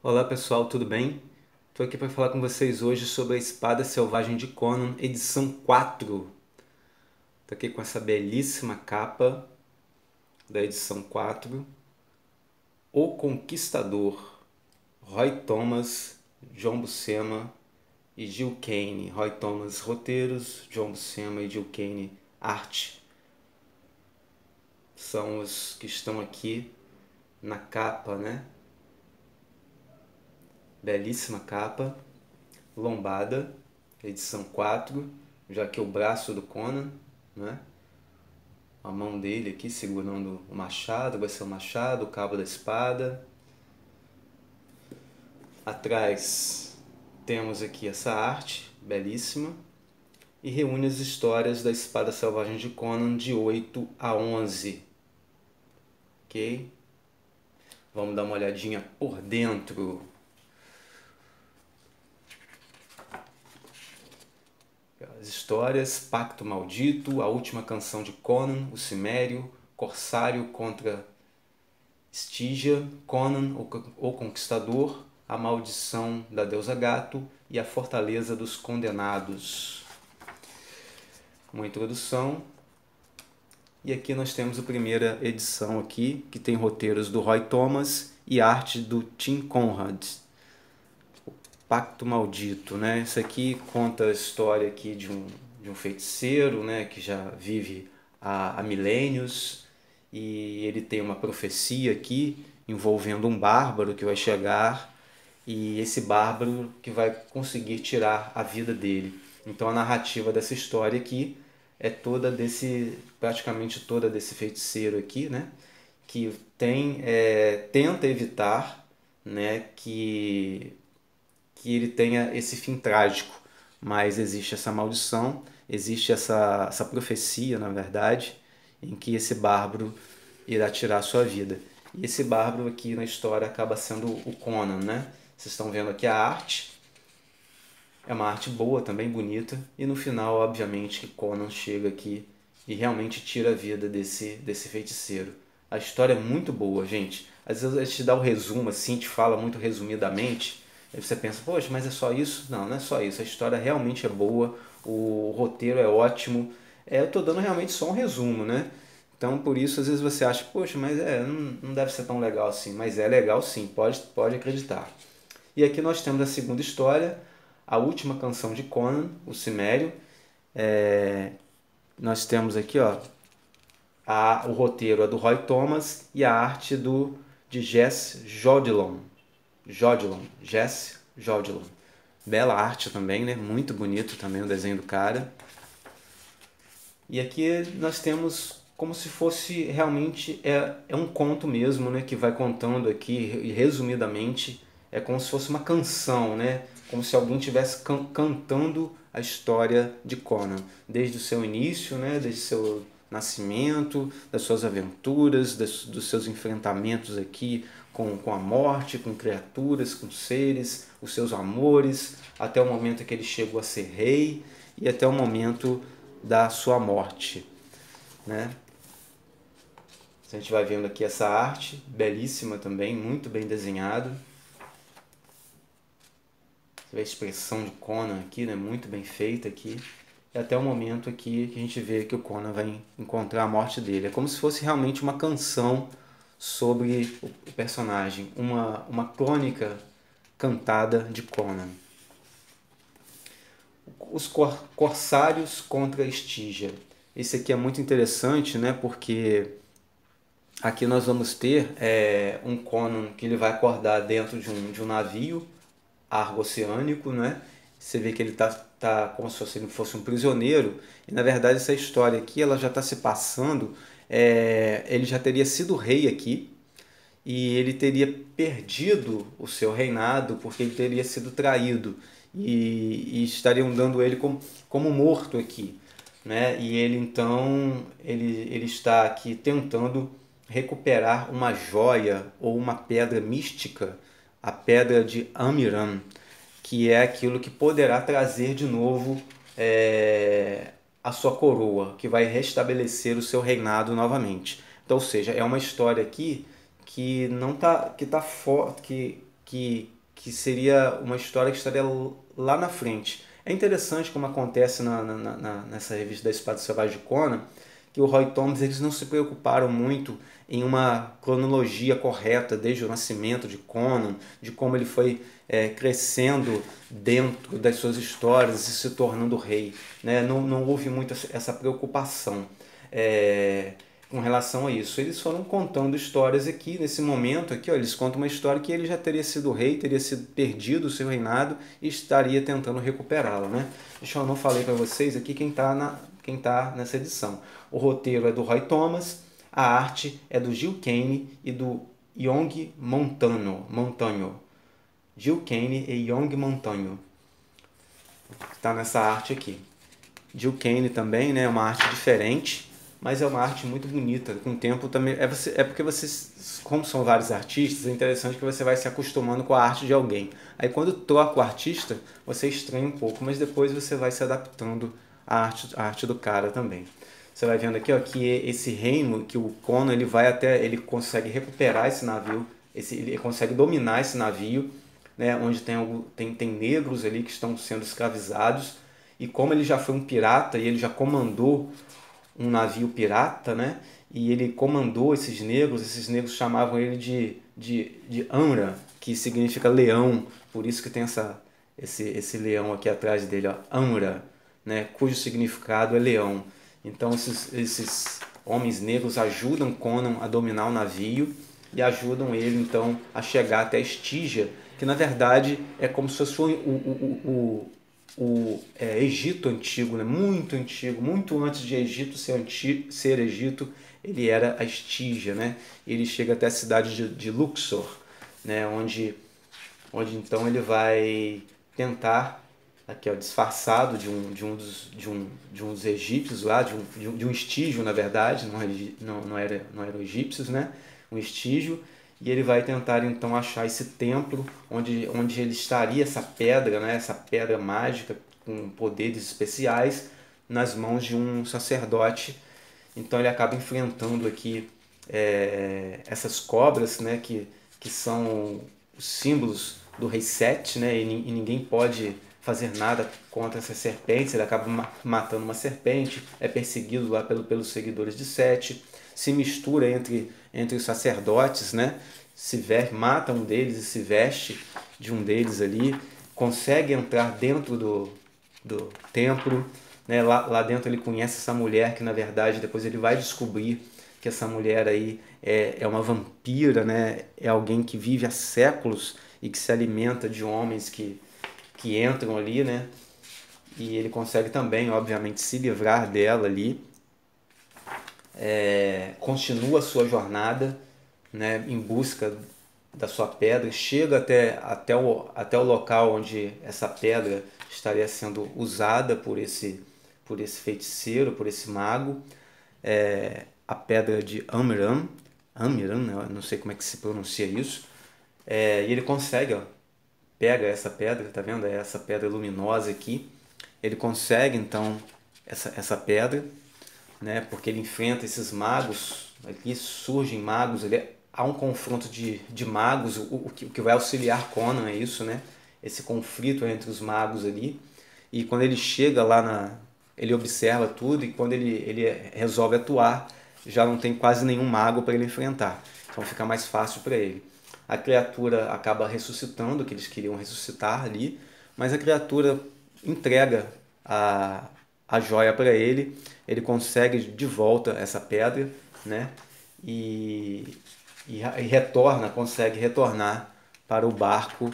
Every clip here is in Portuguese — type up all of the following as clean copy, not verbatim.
Olá pessoal, tudo bem? Estou aqui para falar com vocês hoje sobre a Espada Selvagem de Conan, edição 4. Estou aqui com essa belíssima capa da edição 4. O Conquistador, Roy Thomas, John Buscema e Gil Kane. Roy Thomas, roteiros, John Buscema e Gil Kane, arte. São os que estão aqui na capa, né? Belíssima capa, lombada, edição 4, já que é o braço do Conan, né? A mão dele aqui segurando o machado, vai ser o machado, o cabo da espada. Atrás temos aqui essa arte, belíssima, e reúne as histórias da Espada Selvagem de Conan de 8 a 11. Ok? Vamos dar uma olhadinha por dentro. As histórias: Pacto Maldito, A Última Canção de Conan, O Cimério, Corsário contra Stygia, Conan, o Conquistador, A Maldição da Deusa Gato e A Fortaleza dos Condenados. Uma introdução. E aqui nós temos a primeira edição aqui, que tem roteiros do Roy Thomas e arte do Tim Conrad. Pacto Maldito, né? Isso aqui conta a história aqui de um feiticeiro, né? Que já vive há milênios, e ele tem uma profecia aqui envolvendo um bárbaro que vai chegar, e esse bárbaro que vai conseguir tirar a vida dele. Então a narrativa dessa história aqui é praticamente toda desse feiticeiro aqui, né? Que tenta evitar, né? Que ele tenha esse fim trágico, mas existe essa maldição, existe essa profecia, na verdade, em que esse bárbaro irá tirar a sua vida. E esse bárbaro aqui na história acaba sendo o Conan, né? Vocês estão vendo aqui a arte, é uma arte boa, também bonita, e no final, obviamente, que Conan chega aqui e realmente tira a vida desse feiticeiro. A história é muito boa, gente. Às vezes a gente dá o resumo assim, te fala muito resumidamente, aí você pensa, poxa, mas é só isso? Não, não é só isso. A história realmente é boa, o roteiro é ótimo. Eu estou dando realmente só um resumo, né? Então, por isso, às vezes você acha, poxa, mas não deve ser tão legal assim. Mas é legal sim, pode acreditar. E aqui nós temos a segunda história, A Última Canção de Conan, o Cimério. Nós temos aqui, ó, o roteiro é do Roy Thomas e a arte de Jess Jodilon. Jess Jodilon. Bela arte também, né? Muito bonito também o desenho do cara. E aqui nós temos como se fosse realmente é um conto mesmo, né? Que vai contando aqui e resumidamente é como se fosse uma canção, né? Como se alguém estivesse cantando a história de Conan, desde o seu início, né? Desde o seu nascimento, das suas aventuras, dos seus enfrentamentos aqui com a morte, com criaturas, com seres, os seus amores, até o momento que ele chegou a ser rei e até o momento da sua morte, né? A gente vai vendo aqui essa arte, belíssima também, muito bem desenhado. Você vê a expressão de Conan aqui, né? Muito bem feita aqui. E até o momento aqui que a gente vê que o Conan vai encontrar a morte dele. É como se fosse realmente uma canção sobre o personagem, uma crônica cantada de Conan. Os corsários contra Stygia. Esse aqui é muito interessante, né? Porque aqui nós vamos ter um Conan que ele vai acordar dentro de um navio argo-oceânico, né? Você vê que ele tá como se ele fosse um prisioneiro, e na verdade essa história aqui ela já está se passando, ele já teria sido rei aqui, e ele teria perdido o seu reinado porque ele teria sido traído, e estariam dando ele como morto aqui, né? E ele então ele está aqui tentando recuperar uma joia ou uma pedra mística, a pedra de Amiram, que é aquilo que poderá trazer de novo a sua coroa, que vai restabelecer o seu reinado novamente. Então, ou seja, é uma história aqui que não tá que que seria uma história que estaria lá na frente. É interessante como acontece nessa revista da Espada Selvagem de Conan, que o Roy Thomas eles não se preocuparam muito em uma cronologia correta desde o nascimento de Conan, de como ele foi crescendo dentro das suas histórias e se tornando rei, né? Não houve muito essa preocupação com relação a isso. Eles foram contando histórias aqui, nesse momento aqui, ó, eles contam uma história que ele já teria sido rei, teria sido perdido o seu reinado e estaria tentando recuperá-lo, né? Deixa eu não falei para vocês aqui quem tá nessa edição. O roteiro é do Roy Thomas, a arte é do Gil Kane e do Young Montaño. Gil Kane e Young Montaño. Está nessa arte aqui. Gil Kane também, né? É uma arte diferente, mas é uma arte muito bonita. Com o tempo também é porque vocês, como são vários artistas, é interessante que você vai se acostumando com a arte de alguém. Aí quando troca o artista, você estranha um pouco, mas depois você vai se adaptando à arte do cara também. Você vai vendo aqui, ó, que esse reino, que o Conan ele vai até, ele consegue recuperar esse navio, ele consegue dominar esse navio, né, onde tem negros ali que estão sendo escravizados. E como ele já foi um pirata e ele já comandou um navio pirata, né? E ele comandou esses negros chamavam ele de Amra, que significa leão, por isso que tem esse leão aqui atrás dele, ó, Amra, né? Cujo significado é leão. Então esses homens negros ajudam Conan a dominar o navio e ajudam ele então a chegar até Estígia, que na verdade é como se fosse o Egito antigo, né? Muito antigo, muito antes de Egito ser Egito, ele era a Estígia, né? Ele chega até a cidade de Luxor, né? onde então ele vai tentar, aqui ó, disfarçado de um dos egípcios lá, de um estígio, na verdade, não eram egípcios, né? Um estígio. E ele vai tentar então achar esse templo onde ele estaria, essa pedra, né? Essa pedra mágica com poderes especiais nas mãos de um sacerdote. Então ele acaba enfrentando aqui essas cobras, né? Que são os símbolos do rei Sete, né? E ninguém pode fazer nada contra essas serpentes. Ele acaba matando uma serpente, é perseguido lá pelos seguidores de Sete, se mistura entre os sacerdotes, né? Mata um deles e se veste de um deles ali, consegue entrar dentro do templo, né? Lá dentro ele conhece essa mulher que na verdade depois ele vai descobrir que essa mulher aí é uma vampira, né? É alguém que vive há séculos e que se alimenta de homens que entram ali, né? E ele consegue também, obviamente, se livrar dela ali. Continua a sua jornada, né, em busca da sua pedra, chega até o local onde essa pedra estaria sendo usada por esse feiticeiro, por esse mago, a pedra de Amiram, né, não sei como é que se pronuncia isso, e ele consegue, ó, pega essa pedra, tá vendo? É essa pedra luminosa aqui, ele consegue então essa pedra, né? Porque ele enfrenta esses magos, aqui surgem magos, há um confronto de magos, o que vai auxiliar Conan é isso, né? Esse conflito entre os magos ali, e quando ele chega lá ele observa tudo, e quando ele resolve atuar, já não tem quase nenhum mago para ele enfrentar, então fica mais fácil para ele. A criatura acaba ressuscitando, que eles queriam ressuscitar ali, mas a criatura entrega a joia para ele, ele consegue de volta essa pedra, né? E consegue retornar para o barco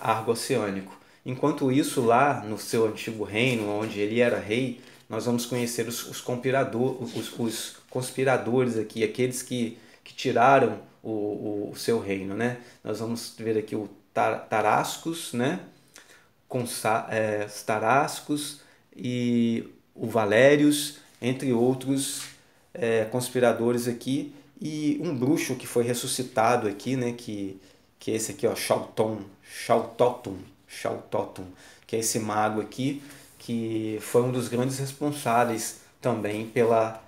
argo-oceânico. Enquanto isso, lá no seu antigo reino, onde ele era rei, nós vamos conhecer os conspiradores aqui, aqueles que tiraram o seu reino, né? Nós vamos ver aqui o Tarascos, né? Tarascos e o Valérios, entre outros conspiradores aqui, e um bruxo que foi ressuscitado aqui, né? Que é esse aqui, ó, Shautotum, que é esse mago aqui, que foi um dos grandes responsáveis também pela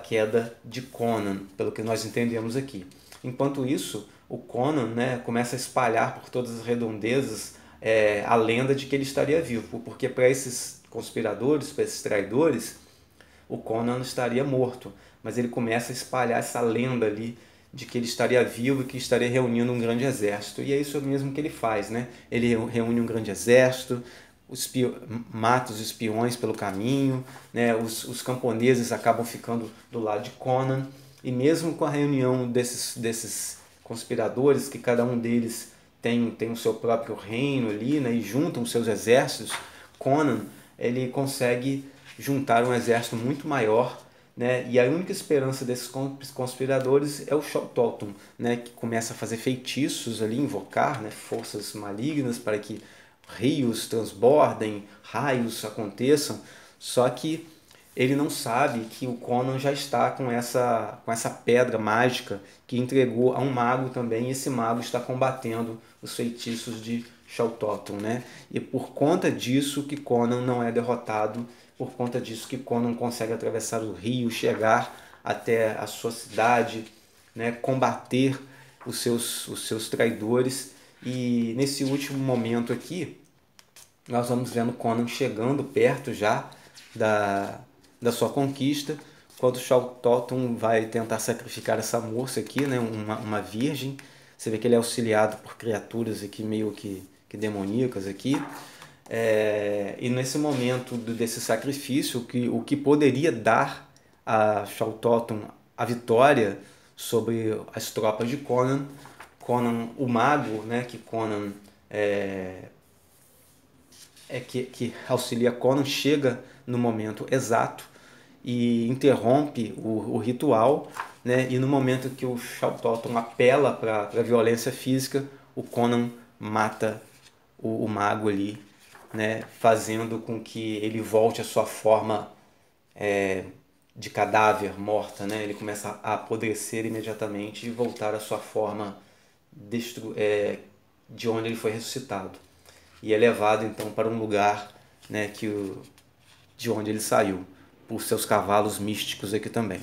queda de Conan, pelo que nós entendemos aqui. Enquanto isso, o Conan, né, começa a espalhar por todas as redondezas a lenda de que ele estaria vivo, porque para esses conspiradores, para esses traidores, o Conan estaria morto, mas ele começa a espalhar essa lenda ali de que ele estaria vivo e que estaria reunindo um grande exército. E é isso mesmo que ele faz, né? Ele reúne um grande exército, mata os espiões pelo caminho, né? Os camponeses acabam ficando do lado de Conan, e mesmo com a reunião desses conspiradores, que cada um deles tem o seu próprio reino ali, né? E juntam os seus exércitos, Conan ele consegue juntar um exército muito maior, né? E a única esperança desses conspiradores é o Shautotum, né? Que começa a fazer feitiços ali, invocar, né? Forças malignas para que rios transbordem, raios aconteçam. Só que ele não sabe que o Conan já está com essa pedra mágica que entregou a um mago também, e esse mago está combatendo os feitiços de Shautotum, né? E por conta disso que Conan não é derrotado, por conta disso que Conan consegue atravessar o rio, chegar até a sua cidade, né? Combater os seus traidores. E nesse último momento aqui, nós vamos vendo Conan chegando perto já da sua conquista, quando Shao Totum vai tentar sacrificar essa moça aqui, né, uma virgem. Você vê que ele é auxiliado por criaturas aqui meio que demoníacas aqui. E nesse momento desse sacrifício, o que poderia dar a Shao Totum a vitória sobre as tropas de Conan, o mago, né, que Conan que auxilia Conan, chega no momento exato e interrompe o ritual, né? E no momento que o Shao Totum apela para a violência física, o Conan mata o mago ali, né? Fazendo com que ele volte à sua forma de cadáver morta, né? Ele começa a apodrecer imediatamente e voltar à sua forma de onde ele foi ressuscitado. E é levado então para um lugar, né, de onde ele saiu, por seus cavalos místicos aqui também.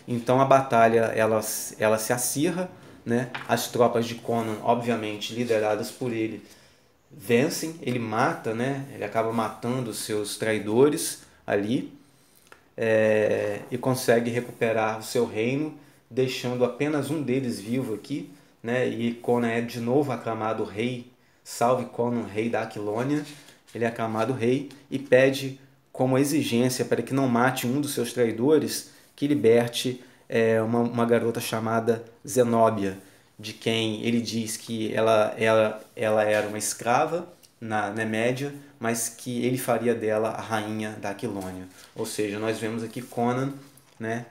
Então a batalha ela se acirra, né? As tropas de Conan, obviamente lideradas por ele, vencem. Ele mata, né? Ele acaba matando os seus traidores ali, e consegue recuperar o seu reino, deixando apenas um deles vivo aqui, né? E Conan é de novo aclamado rei. Salve Conan, rei da Aquilônia. Ele é aclamado rei e pede como exigência para que não mate um dos seus traidores, que liberte uma garota chamada Zenóbia, de quem ele diz que ela era uma escrava na Média, mas que ele faria dela a rainha da Aquilônia. Ou seja, nós vemos aqui Conan, né,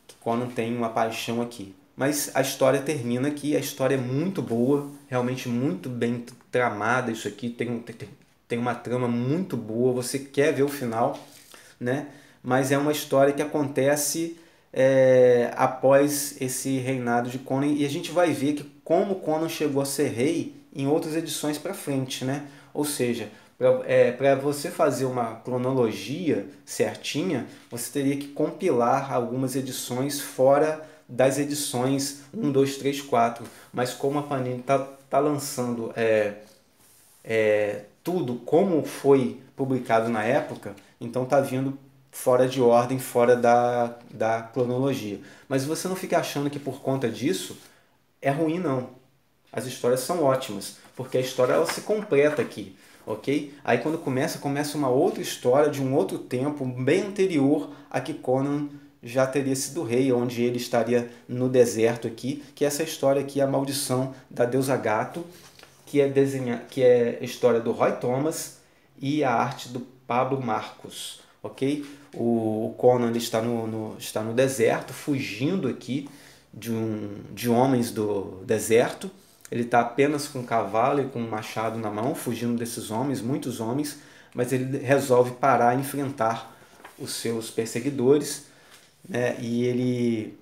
que Conan tem uma paixão aqui. Mas a história termina aqui, a história é muito boa, realmente muito bem tramada. Isso aqui tem uma trama muito boa, você quer ver o final, né? Mas é uma história que acontece após esse reinado de Conan, e a gente vai ver que como Conan chegou a ser rei em outras edições para frente, né? Ou seja, para você fazer uma cronologia certinha, você teria que compilar algumas edições fora das edições 1, 2, 3, 4. Mas como a Panini tá lançando tudo como foi publicado na época, então tá vindo fora de ordem, fora da cronologia. Mas você não fica achando que por conta disso é ruim, não. As histórias são ótimas, porque a história ela se completa aqui, ok? Aí quando começa uma outra história de um outro tempo, bem anterior a que Conan já teria sido rei, onde ele estaria no deserto aqui, que é essa história aqui, a maldição da deusa Gato, que é a história do Roy Thomas e a arte do Pablo Marcos, ok? O Conan ele está no deserto, fugindo aqui de homens do deserto. Ele está apenas com um cavalo e com um machado na mão, fugindo desses homens, muitos homens, mas ele resolve parar e enfrentar os seus perseguidores, né? E ele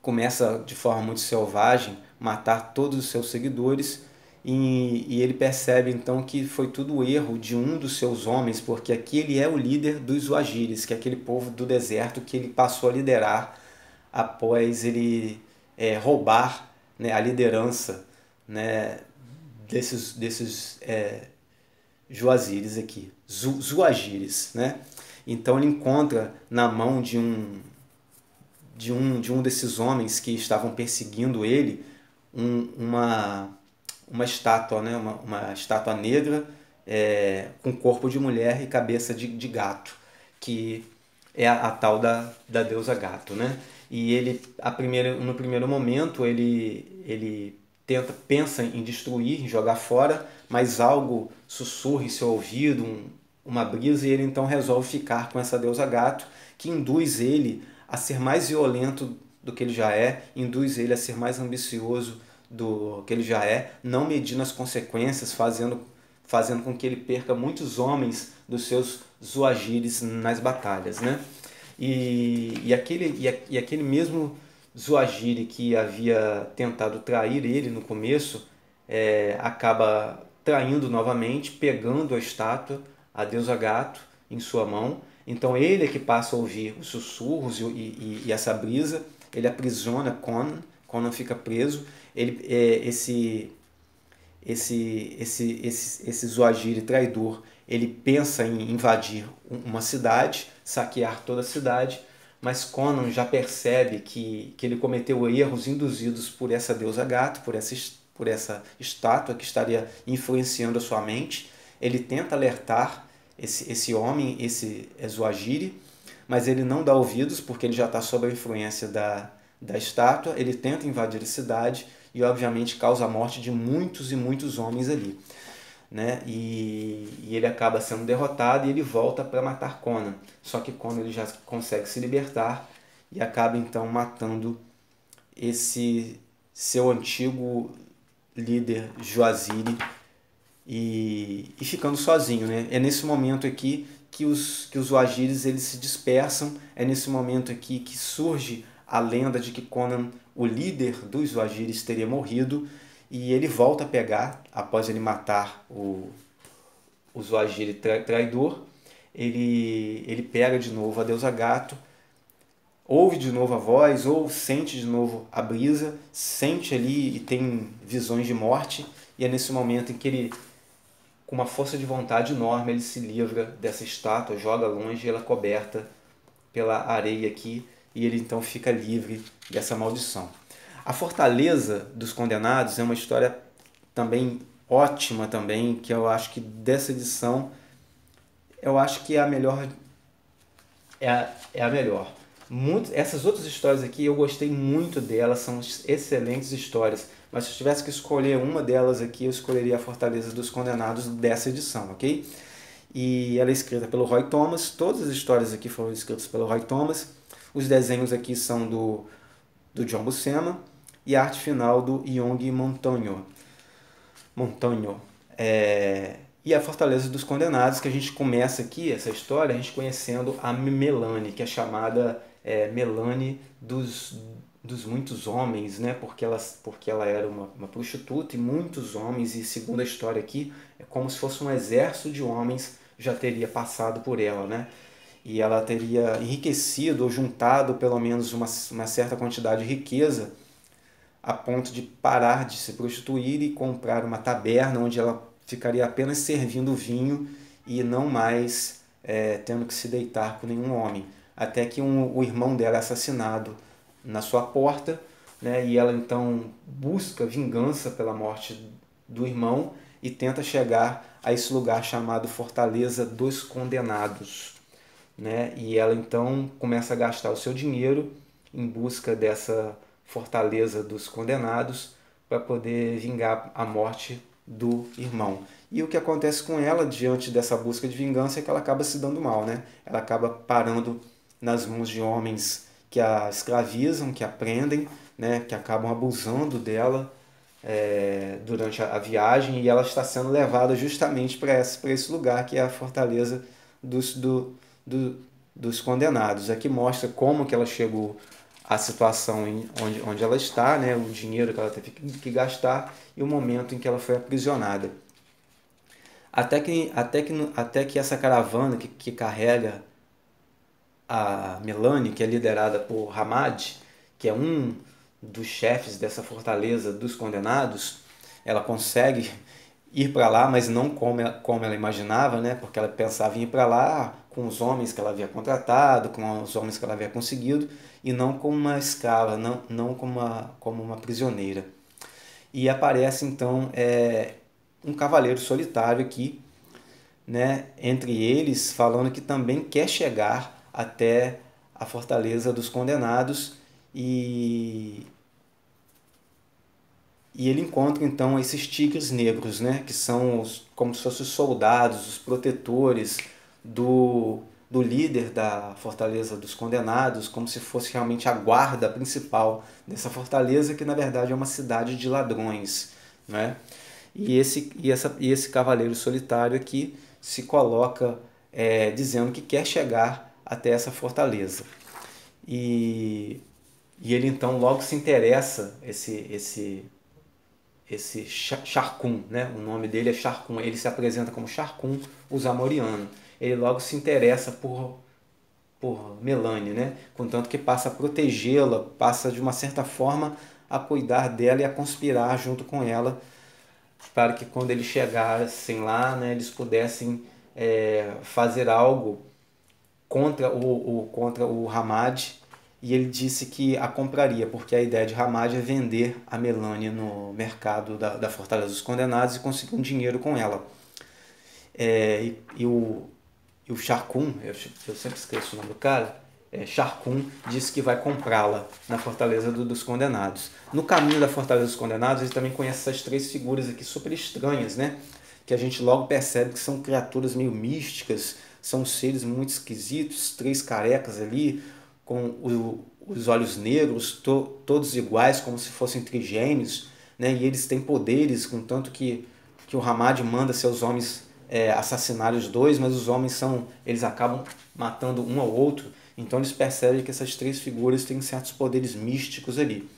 começa de forma muito selvagem matar todos os seus seguidores, e ele percebe então que foi tudo erro de um dos seus homens, porque aqui ele é o líder dos Wajiris, que é aquele povo do deserto que ele passou a liderar após ele roubar, né, a liderança, né, desses Juazires aqui, Zuagires, né? Então ele encontra na mão de um desses homens que estavam perseguindo ele uma estátua, né? Uma estátua negra com corpo de mulher e cabeça de gato, que é a tal da deusa gato, né? E ele, no primeiro momento, ele pensa em destruir, em jogar fora, mas algo sussurra em seu ouvido, uma brisa, e ele então resolve ficar com essa deusa gato, que induz ele a ser mais violento do que ele já é, induz ele a ser mais ambicioso do que ele já é, não medindo as consequências, fazendo com que ele perca muitos homens dos seus Zuagires nas batalhas, né? E aquele mesmo Zuagire que havia tentado trair ele no começo, acaba traindo novamente, pegando a estátua, a deusa gato, em sua mão. Então ele é que passa a ouvir os sussurros e essa brisa. Ele aprisiona Conan, Conan fica preso. Esse Zuagire traidor, ele pensa em invadir uma cidade, saquear toda a cidade, mas Conan já percebe que ele cometeu erros induzidos por essa deusa gato, por essa estátua que estaria influenciando a sua mente. Ele tenta alertar esse homem, esse Zuagire, mas ele não dá ouvidos porque ele já está sob a influência da estátua. Ele tenta invadir a cidade e obviamente causa a morte de muitos e muitos homens ali, né? E ele acaba sendo derrotado e ele volta para matar Conan. Só que Conan ele já consegue se libertar e acaba então matando esse seu antigo líder Juazire e ficando sozinho, né? É nesse momento aqui que os Zuagires eles se dispersam. É nesse momento aqui que surge a lenda de que Conan, o líder dos Zuagires, teria morrido, e ele volta a pegar, após ele matar o Zuagire traidor, ele pega de novo a deusa gato, ouve de novo a voz, ou sente de novo a brisa, sente ali e tem visões de morte, e é nesse momento em que ele, com uma força de vontade enorme, ele se livra dessa estátua, joga longe, ela é coberta pela areia aqui, e ele então fica livre dessa maldição. A Fortaleza dos Condenados é uma história também ótima também, que eu acho que dessa edição, eu acho que é a melhor. É a melhor. Essas outras histórias aqui eu gostei muito delas, são excelentes histórias, mas se eu tivesse que escolher uma delas aqui, eu escolheria a Fortaleza dos Condenados dessa edição, ok? E ela é escrita pelo Roy Thomas, todas as histórias aqui foram escritas pelo Roy Thomas, os desenhos aqui são do John Buscema e a arte final do Young Montaño. E a Fortaleza dos Condenados, que a gente começa aqui, essa história, a gente conhecendo a Melanie, que é chamada Melanie dos muitos homens, né? Porque ela era uma prostituta e muitos homens, e segundo a história aqui, é como se fosse um exército de homens já teria passado por ela, né? E ela teria enriquecido ou juntado pelo menos uma certa quantidade de riqueza a ponto de parar de se prostituir e comprar uma taberna onde ela ficaria apenas servindo vinho e não mais tendo que se deitar com nenhum homem. Até que o irmão dela é assassinado na sua porta, né? E ela então busca vingança pela morte do irmão e tenta chegar a esse lugar chamado Fortaleza dos Condenados, né? E ela então começa a gastar o seu dinheiro em busca dessa Fortaleza dos Condenados para poder vingar a morte do irmão. E o que acontece com ela diante dessa busca de vingança é que ela acaba se dando mal, né? Ela acaba parando nas mãos de homens que a escravizam, que a prendem, né? Que acabam abusando dela durante a viagem, e ela está sendo levada justamente para esse lugar que é a Fortaleza dos Condenados. Aqui mostra como que ela chegou à situação onde ela está, né? O dinheiro que ela teve que gastar e o momento em que ela foi aprisionada. Até que essa caravana que carrega a Melanie, que é liderada por Hamad, que é um dos chefes dessa fortaleza dos condenados, ela consegue ir para lá, mas não como ela imaginava, né? Porque ela pensava em ir para lá com os homens que ela havia contratado, com os homens que ela havia conseguido, e não como uma escrava, não como uma prisioneira. E aparece então um cavaleiro solitário aqui, né, entre eles, falando que também quer chegar até a fortaleza dos condenados e, e ele encontra então esses tigres negros, né, que são como se fossem os soldados, os protetores do líder da fortaleza dos condenados, como se fosse realmente a guarda principal dessa fortaleza, que na verdade é uma cidade de ladrões, né? E esse cavaleiro solitário aqui se coloca dizendo que quer chegar até essa fortaleza. E, e ele então logo se interessa, esse Sharkun, né? O nome dele é Sharkun, ele se apresenta como Sharkun, o Zamoriano. Ele logo se interessa por Melanie, né? Contanto que passa a protegê-la, passa de uma certa forma a cuidar dela e a conspirar junto com ela para que quando eles chegassem lá, né, eles pudessem fazer algo contra o Hamad, e ele disse que a compraria, porque a ideia de Hamad é vender a Melania no mercado da Fortaleza dos Condenados e conseguir um dinheiro com ela. E o Sharkun, eu sempre esqueço o nome do cara, Sharkun disse que vai comprá-la na Fortaleza dos Condenados. No caminho da Fortaleza dos Condenados, ele também conhece essas três figuras aqui super estranhas, né? Que a gente logo percebe que são criaturas meio místicas, são seres muito esquisitos, três carecas ali, com os olhos negros, todos iguais, como se fossem trigêmeos, né? E eles têm poderes, contanto que o Hamad manda seus homens assassinar os dois, mas os homens eles acabam matando um ao outro. Então eles percebem que essas três figuras têm certos poderes místicos ali.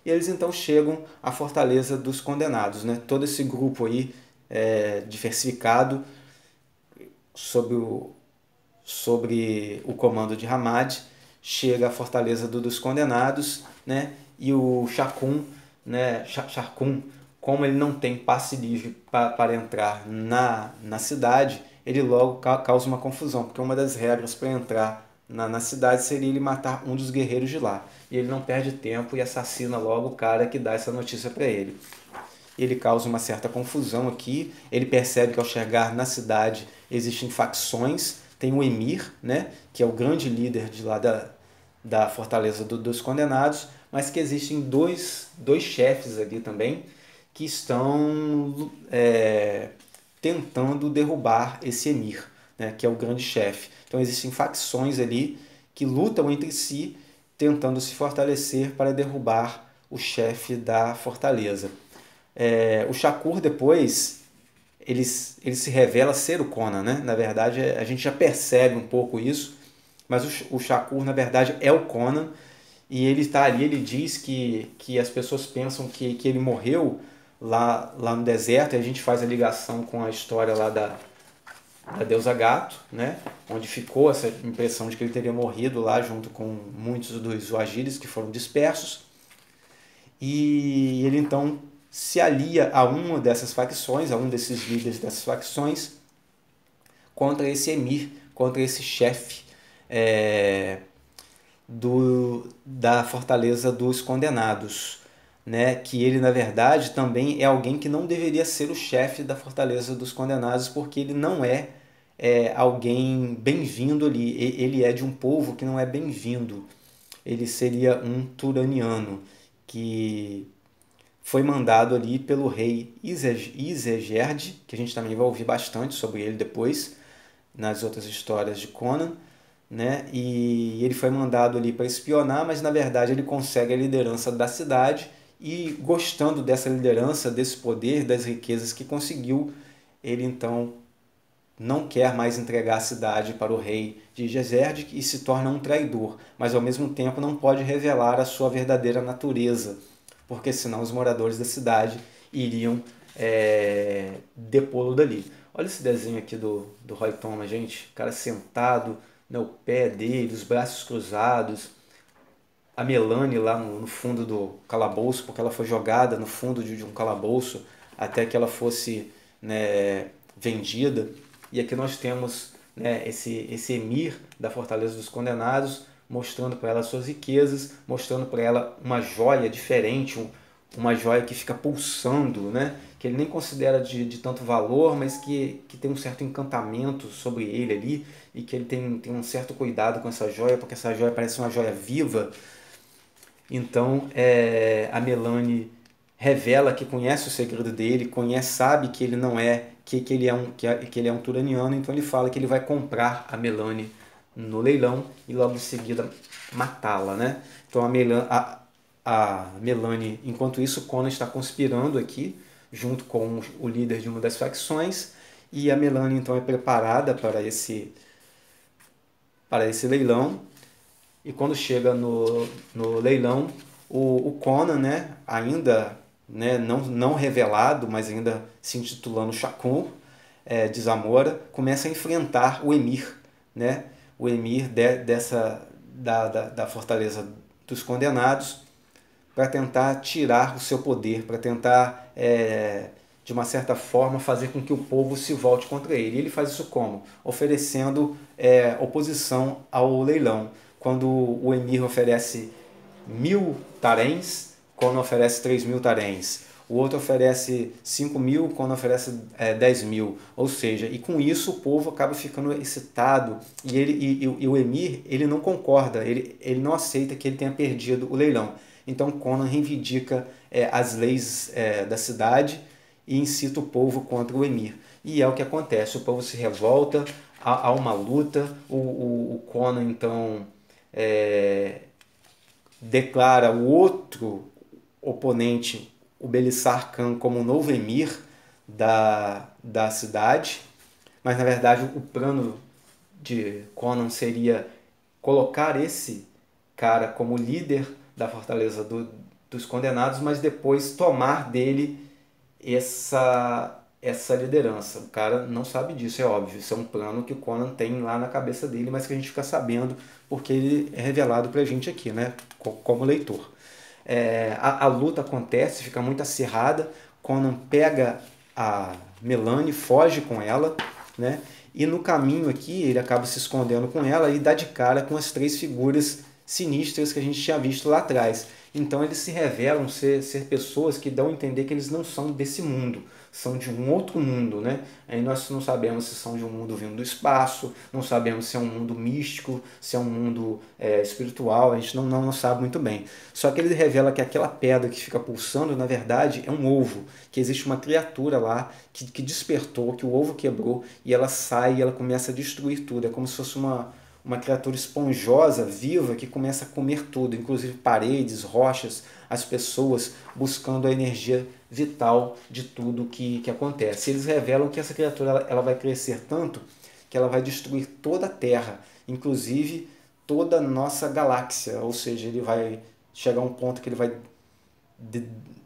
E eles então chegam à Fortaleza dos Condenados, né? Todo esse grupo aí diversificado sobre o comando de Hamad chega à Fortaleza dos Condenados, né? E o Sharkun, né? Sharkun, como ele não tem passe livre para entrar na cidade, ele logo causa uma confusão, porque uma das regras para entrar na cidade seria ele matar um dos guerreiros de lá. E ele não perde tempo e assassina logo o cara que dá essa notícia para ele. Ele causa uma certa confusão aqui, ele percebe que ao chegar na cidade existem facções, tem o Emir, né, que é o grande líder de lá da Fortaleza dos Condenados, mas que existem dois chefes ali também que estão tentando derrubar esse Emir, né, que é o grande chefe. Então existem facções ali que lutam entre si, tentando se fortalecer para derrubar o chefe da fortaleza. O Shakur depois ele se revela ser o Conan, né? Na verdade a gente já percebe um pouco isso, mas o Shakur na verdade é o Conan, e ele está ali, ele diz que as pessoas pensam que ele morreu lá no deserto, e a gente faz a ligação com a história lá da deusa Gato, né? Onde ficou essa impressão de que ele teria morrido lá junto com muitos dos Wajiris que foram dispersos. E ele então se alia a uma dessas facções, a um desses líderes dessas facções, contra esse emir, contra esse chefe da Fortaleza dos Condenados, né? Que ele na verdade também é alguém que não deveria ser o chefe da Fortaleza dos Condenados, porque ele não alguém bem-vindo ali, ele é de um povo que não é bem-vindo, ele seria um turaniano que foi mandado ali pelo rei Isegerd, que a gente também vai ouvir bastante sobre ele depois nas outras histórias de Conan, né? E ele foi mandado ali para espionar, mas na verdade ele consegue a liderança da cidade, e gostando dessa liderança, desse poder, das riquezas que conseguiu, ele então não quer mais entregar a cidade para o rei de Geserd e se torna um traidor, mas ao mesmo tempo não pode revelar a sua verdadeira natureza, porque senão os moradores da cidade iriam depô-lo dali. Olha esse desenho aqui do Roy Thomas, gente. O cara sentado, né, o pé dele, os braços cruzados. a Melanie lá no fundo do calabouço, porque ela foi jogada no fundo de um calabouço até que ela fosse, né, vendida. E aqui nós temos, né, esse emir da Fortaleza dos Condenados mostrando para ela suas riquezas, mostrando para ela uma joia diferente, uma joia que fica pulsando, né? Que ele nem considera de tanto valor, mas que tem um certo encantamento sobre ele ali, e que ele tem um certo cuidado com essa joia, porque essa joia parece uma joia viva. Então a Melanie revela que conhece o segredo dele, sabe que ele não é, que ele é que ele é um turaniano, então ele fala que ele vai comprar a Melanie no leilão e logo em seguida matá-la, né? Então a Melanie, enquanto isso, Conan está conspirando aqui junto com o líder de uma das facções, e a Melanie então é preparada para esse leilão. E quando chega no leilão, o Conan, né, ainda, né, não revelado, mas ainda se intitulando Chacon, de Zamora, começa a enfrentar o Emir, né, o Emir da Fortaleza dos Condenados, para tentar tirar o seu poder, para tentar, de uma certa forma, fazer com que o povo se volte contra ele. E ele faz isso como? Oferecendo oposição ao leilão. Quando o Emir oferece 1.000 taréns, Conan oferece 3.000 taréns. O outro oferece 5.000, Conan oferece 10.000. Ou seja, e com isso o povo acaba ficando excitado. E o Emir ele não concorda, ele não aceita que ele tenha perdido o leilão. Então Conan reivindica as leis da cidade e incita o povo contra o Emir. E é o que acontece, o povo se revolta, há uma luta, o Conan então declara o outro oponente, o Belissar Khan, como o novo emir da cidade, mas na verdade o plano de Conan seria colocar esse cara como líder da Fortaleza dos Condenados, mas depois tomar dele essa liderança. O cara não sabe disso, é óbvio. Isso é um plano que o Conan tem lá na cabeça dele, mas que a gente fica sabendo porque ele é revelado pra gente aqui, né? Como leitor. A luta acontece, fica muito acirrada. Conan pega a Melanie, foge com ela, né? E no caminho aqui ele acaba se escondendo com ela e dá de cara com as três figuras sinistras que a gente tinha visto lá atrás. Então eles se revelam ser pessoas que dão a entender que eles não são desse mundo, são de um outro mundo, né? Aí nós não sabemos se são de um mundo vindo do espaço, não sabemos se é um mundo místico, se é um mundo espiritual, a gente não sabe muito bem. Só que ele revela que aquela pedra que fica pulsando, na verdade, é um ovo, que existe uma criatura lá que despertou, que o ovo quebrou e ela sai e ela começa a destruir tudo. É como se fosse uma criatura esponjosa, viva, que começa a comer tudo, inclusive paredes, rochas, as pessoas, buscando a energia vital de tudo que acontece. Eles revelam que essa criatura ela vai crescer tanto que ela vai destruir toda a Terra, inclusive toda a nossa galáxia, ou seja, ele vai chegar a um ponto que ele vai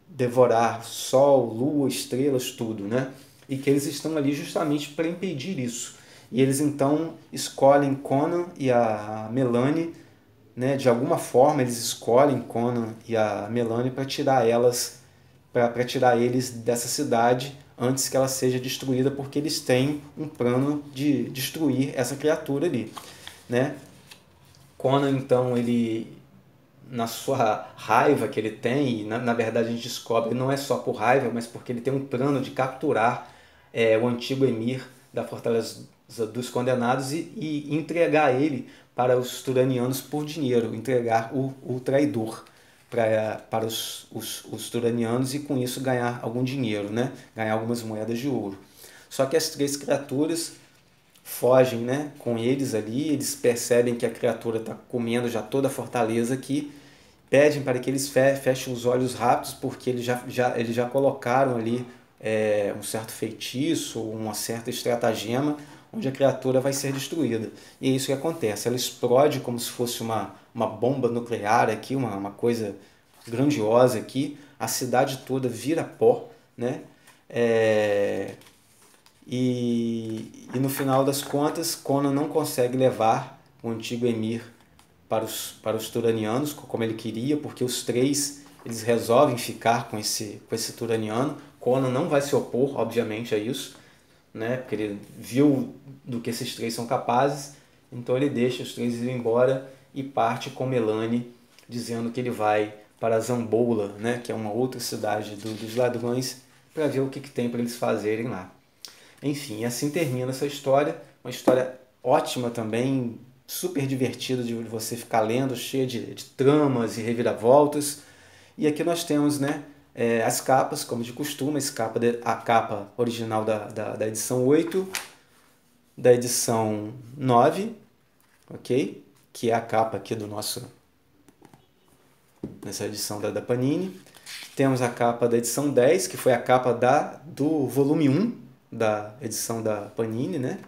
devorar Sol, Lua, estrelas, tudo, né? E que eles estão ali justamente para impedir isso. E eles então escolhem Conan e a Melanie, né? De alguma forma eles escolhem Conan e a Melanie para tirar para tirar eles dessa cidade antes que ela seja destruída, porque eles têm um plano de destruir essa criatura ali, né? Conan então ele, na sua raiva que ele tem, e na verdade a gente descobre não é só por raiva, mas porque ele tem um plano de capturar o antigo emir da Fortaleza dos Condenados e entregar ele para os turanianos por dinheiro, entregar o traidor para os turanianos e com isso ganhar algum dinheiro, né? Ganhar algumas moedas de ouro. Só que as três criaturas fogem, né, com eles ali, eles percebem que a criatura está comendo já toda a fortaleza aqui, pedem para que eles fechem os olhos rápidos, porque eles já colocaram ali um certo feitiço, uma certa estratagema, onde a criatura vai ser destruída. E é isso que acontece, ela explode como se fosse uma bomba nuclear aqui, uma coisa grandiosa aqui, a cidade toda vira pó, né? É, e no final das contas, Conan não consegue levar o antigo emir para os turanianos, como ele queria, porque os três eles resolvem ficar com esse turaniano. Conan não vai se opor, obviamente, a isso, né? Porque ele viu do que esses três são capazes, então ele deixa os três ir embora e parte com Melanie, dizendo que ele vai para Zamboula, né? Que é uma outra cidade dos ladrões, para ver o que tem para eles fazerem lá. Enfim, assim termina essa história, uma história ótima também, super divertida de você ficar lendo, cheia de tramas e reviravoltas. E aqui nós temos, né, as capas, como de costume, a capa original da edição 8, da edição 9, ok? Que é a capa aqui nessa edição da Panini. Temos a capa da edição 10, que foi a capa do volume 1 da edição da Panini, né?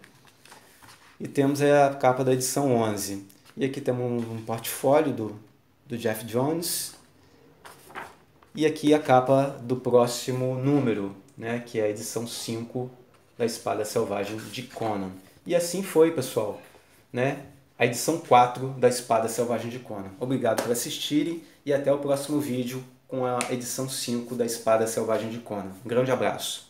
E temos a capa da edição 11. E aqui temos um portfólio do Jeff Jones. E aqui a capa do próximo número, né? Que é a edição 5 da Espada Selvagem de Conan. E assim foi, pessoal, né? A edição 4 da Espada Selvagem de Conan. Obrigado por assistirem e até o próximo vídeo com a edição 5 da Espada Selvagem de Conan. Um grande abraço.